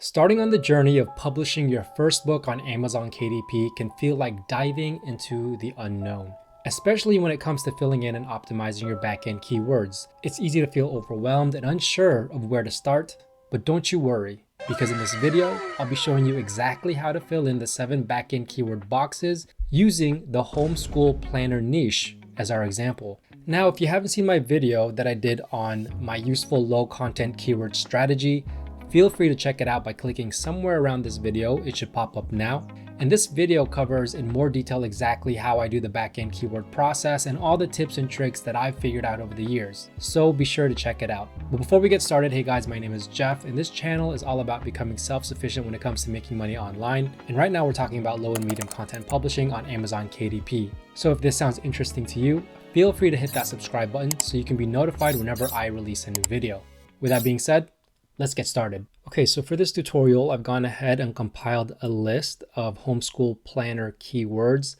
Starting on the journey of publishing your first book on Amazon KDP can feel like diving into the unknown, especially when it comes to filling in and optimizing your backend keywords. It's easy to feel overwhelmed and unsure of where to start, but don't you worry, because in this video, I'll be showing you exactly how to fill in the 7 backend keyword boxes using the homeschool planner niche as our example. Now, if you haven't seen my video that I did on my useful low content keyword strategy, feel free to check it out by clicking somewhere around this video. It should pop up now. And this video covers in more detail exactly how I do the backend keyword process and all the tips and tricks that I've figured out over the years. So be sure to check it out. But before we get started, hey guys, my name is Jeff, and this channel is all about becoming self-sufficient when it comes to making money online. And right now we're talking about low and medium content publishing on Amazon KDP. So if this sounds interesting to you, feel free to hit that subscribe button so you can be notified whenever I release a new video. With that being said, let's get started. Okay, so for this tutorial, I've gone ahead and compiled a list of homeschool planner keywords.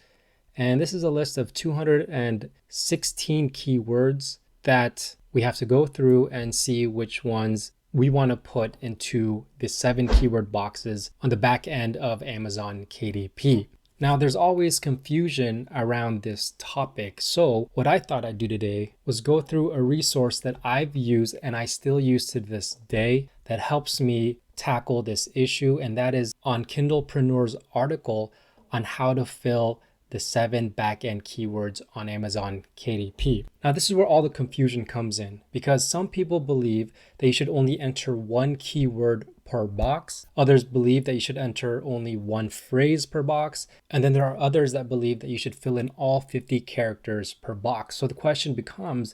And this is a list of 216 keywords that we have to go through and see which ones we want to put into the 7 keyword boxes on the back end of Amazon KDP. Now, there's always confusion around this topic. So what I thought I'd do today was go through a resource that I've used and I still use to this day that helps me tackle this issue. And that is on Kindlepreneur's article on how to fill the 7 backend keywords on Amazon KDP. Now, this is where all the confusion comes in, because some people believe that you should only enter 1 keyword per box. Others believe that you should enter only 1 phrase per box. And then there are others that believe that you should fill in all 50 characters per box. So the question becomes,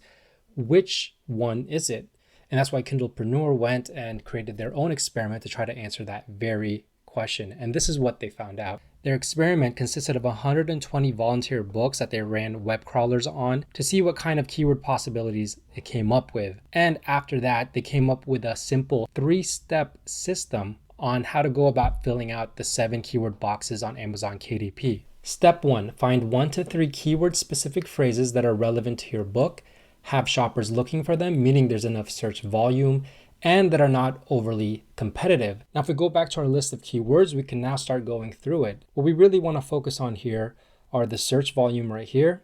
which one is it? And that's why Kindlepreneur went and created their own experiment to try to answer that very question. And this is what they found out. Their experiment consisted of 120 volunteer books that they ran web crawlers on to see what kind of keyword possibilities it came up with. And after that, they came up with a simple 3-step system on how to go about filling out the 7 keyword boxes on Amazon KDP. Step 1, find 1 to 3 keyword specific phrases that are relevant to your book, have shoppers looking for them, meaning there's enough search volume, and that are not overly competitive. Now, if we go back to our list of keywords, we can now start going through it. What we really want to focus on here are the search volume right here,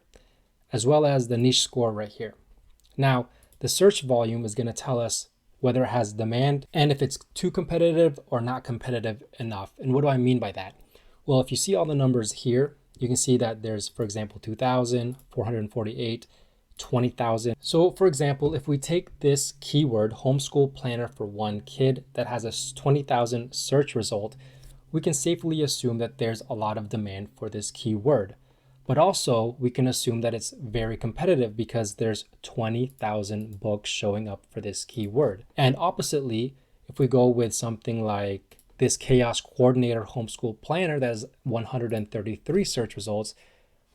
as well as the niche score right here. Now, the search volume is going to tell us whether it has demand and if it's too competitive or not competitive enough. And what do I mean by that? Well, if you see all the numbers here, you can see that there's, for example, 2,000, 448, 20,000. So for example, if we take this keyword homeschool planner for 1 kid that has a 20,000 search result, we can safely assume that there's a lot of demand for this keyword. But also we can assume that it's very competitive because there's 20,000 books showing up for this keyword. And oppositely, if we go with something like this chaos coordinator homeschool planner that has 133 search results,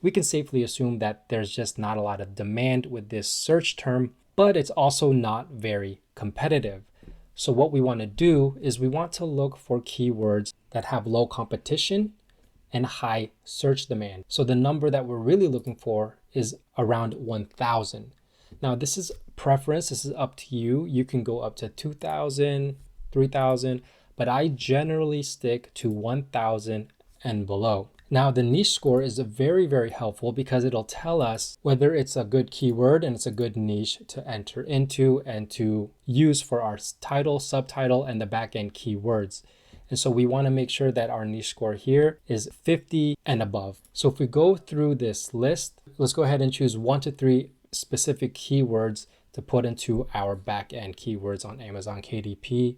we can safely assume that there's just not a lot of demand with this search term, but it's also not very competitive. So what we want to do is we want to look for keywords that have low competition and high search demand. So the number that we're really looking for is around 1,000. Now, this is preference. This is up to you. You can go up to 2,000, 3,000, but I generally stick to 1,000 and below. Now, the niche score is very, very helpful because it'll tell us whether it's a good keyword and it's a good niche to enter into and to use for our title, subtitle, and the backend keywords. And so we want to make sure that our niche score here is 50 and above. So if we go through this list, let's go ahead and choose 1 to 3 specific keywords to put into our backend keywords on Amazon KDP.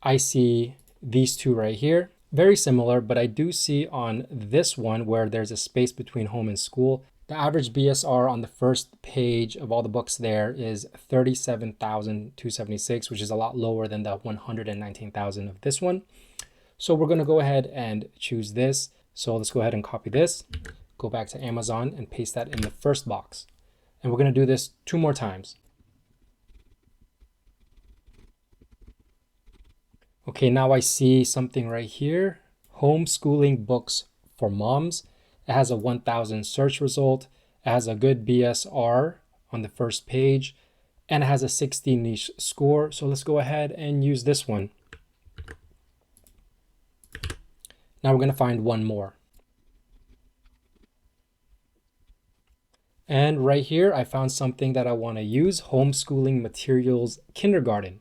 I see these 2 right here. Very similar, but I do see on this one where there's a space between home and school, the average BSR on the first page of all the books there is 37,276, which is a lot lower than the 119,000 of this one. So we're going to go ahead and choose this. So let's go ahead and copy this, go back to Amazon and paste that in the first box. And we're going to do this 2 more times. Okay, now I see something right here, homeschooling books for moms. It has a 1,000 search result. It has a good BSR on the first page, and it has a 60 niche score. So let's go ahead and use this one. Now we're going to find one more. And right here, I found something that I want to use, homeschooling materials kindergarten.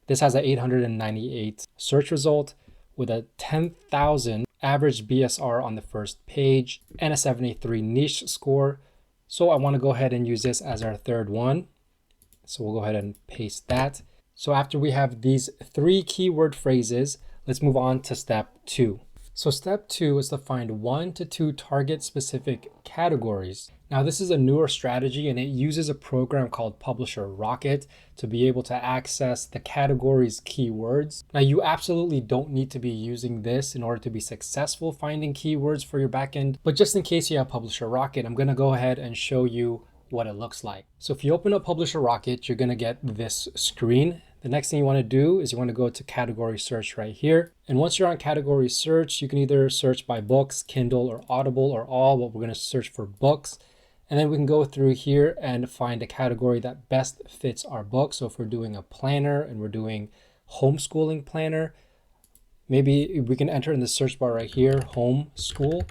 This has an 898 search result with a 10,000 average BSR on the first page and a 73 niche score. So I want to go ahead and use this as our third one. So we'll go ahead and paste that. So after we have these 3 keyword phrases, let's move on to step 2. So step 2 is to find 1 to 2 target specific categories. Now this is a newer strategy and it uses a program called Publisher Rocket to be able to access the categories keywords. Now you absolutely don't need to be using this in order to be successful finding keywords for your backend, but just in case you have Publisher Rocket, I'm going to go ahead and show you what it looks like. So if you open up Publisher Rocket, you're going to get this screen. The next thing you want to do is you want to go to category search right here. And once you're on category search, you can either search by books, Kindle, or Audible, or all, but we're going to search for books. And then we can go through here and find a category that best fits our book. So if we're doing a planner and we're doing homeschooling planner, maybe we can enter in the search bar right here, homeschool,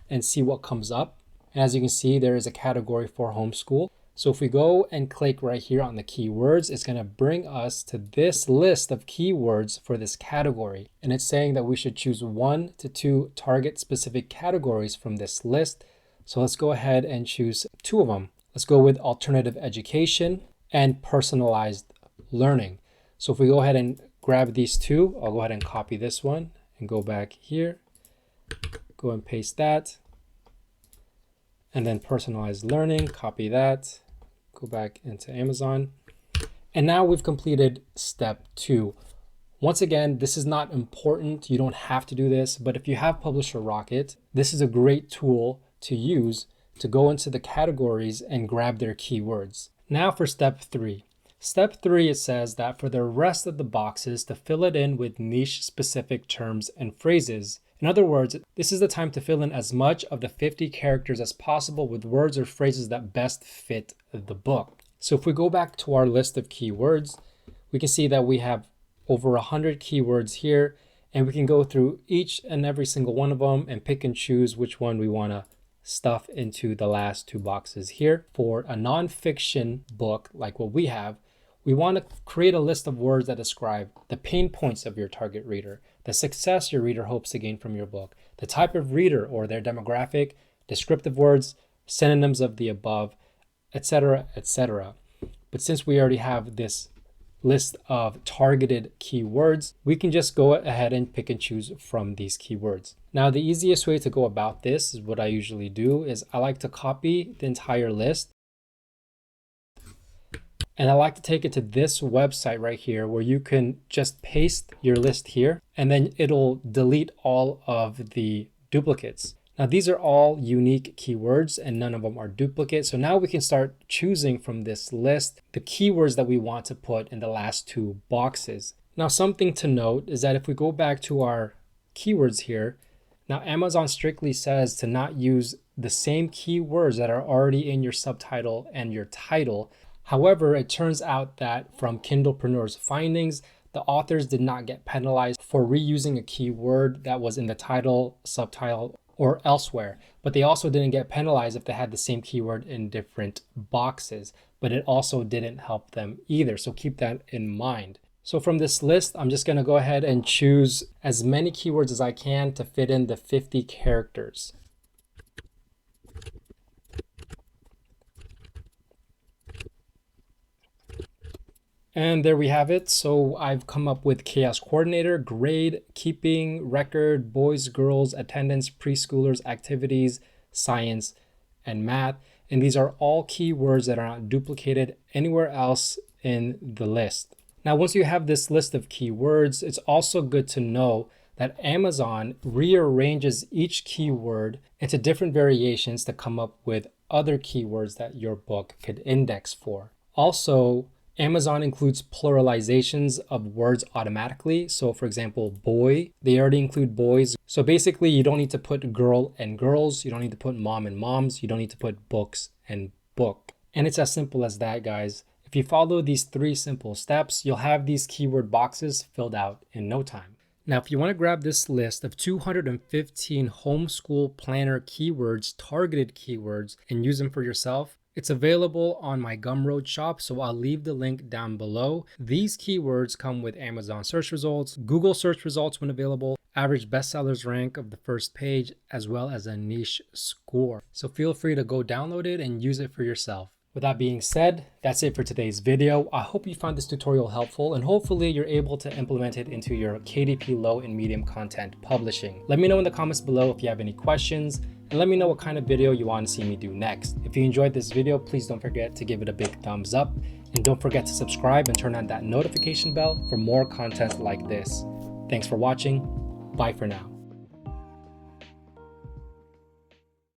and see what comes up. And as you can see, there is a category for homeschool. So if we go and click right here on the keywords, it's going to bring us to this list of keywords for this category. And it's saying that we should choose 1 to 2 target specific categories from this list. So let's go ahead and choose 2 of them. Let's go with alternative education and personalized learning. So if we go ahead and grab these 2, I'll go ahead and copy this one and go back here, go and paste that. And then personalized learning, copy that, go back into Amazon. And now we've completed step 2. Once again, this is not important. You don't have to do this, but if you have Publisher Rocket, this is a great tool to use to go into the categories and grab their keywords. Now for step 3. Step 3, it says that for the rest of the boxes to fill it in with niche specific terms and phrases. In other words, this is the time to fill in as much of the 50 characters as possible with words or phrases that best fit the book. So if we go back to our list of keywords, we can see that we have over 100 keywords here, and we can go through each and every single one of them and pick and choose which one we want to stuff into the last 2 boxes here. For a nonfiction book like what we have, we want to create a list of words that describe the pain points of your target reader, the success your reader hopes to gain from your book, the type of reader or their demographic, descriptive words, synonyms of the above, etc., etc. But since we already have this list of targeted keywords, we can just go ahead and pick and choose from these keywords. Now, the easiest way to go about this is what I usually do is I like to copy the entire list. And I like to take it to this website right here where you can just paste your list here and then it'll delete all of the duplicates. Now these are all unique keywords and none of them are duplicates. So now we can start choosing from this list the keywords that we want to put in the last 2 boxes. Now something to note is that if we go back to our keywords here, now Amazon strictly says to not use the same keywords that are already in your subtitle and your title. However, it turns out that from Kindlepreneur's findings, the authors did not get penalized for reusing a keyword that was in the title, subtitle, or elsewhere. But they also didn't get penalized if they had the same keyword in different boxes. But it also didn't help them either. So keep that in mind. So from this list, I'm just going to go ahead and choose as many keywords as I can to fit in the 50 characters. And there we have it. So I've come up with chaos coordinator, grade, keeping, record, boys, girls, attendance, preschoolers, activities, science, and math. And these are all keywords that are not duplicated anywhere else in the list. Now, once you have this list of keywords, it's also good to know that Amazon rearranges each keyword into different variations to come up with other keywords that your book could index for. Also, Amazon includes pluralizations of words automatically. So for example, boy, they already include boys. So basically you don't need to put girl and girls. You don't need to put mom and moms. You don't need to put books and book. And it's as simple as that, guys. If you follow these 3 simple steps, you'll have these keyword boxes filled out in no time. Now, if you want to grab this list of 215 homeschool planner keywords, targeted keywords, and use them for yourself, it's available on my Gumroad shop, so I'll leave the link down below. These keywords come with Amazon search results, Google search results when available, average bestsellers rank of the first page, as well as a niche score. So feel free to go download it and use it for yourself. With that being said, that's it for today's video. I hope you found this tutorial helpful and hopefully you're able to implement it into your KDP low and medium content publishing. Let me know in the comments below if you have any questions, and let me know what kind of video you want to see me do next. If you enjoyed this video, please don't forget to give it a big thumbs up, and don't forget to subscribe and turn on that notification bell for more content like this. Thanks for watching. Bye for now.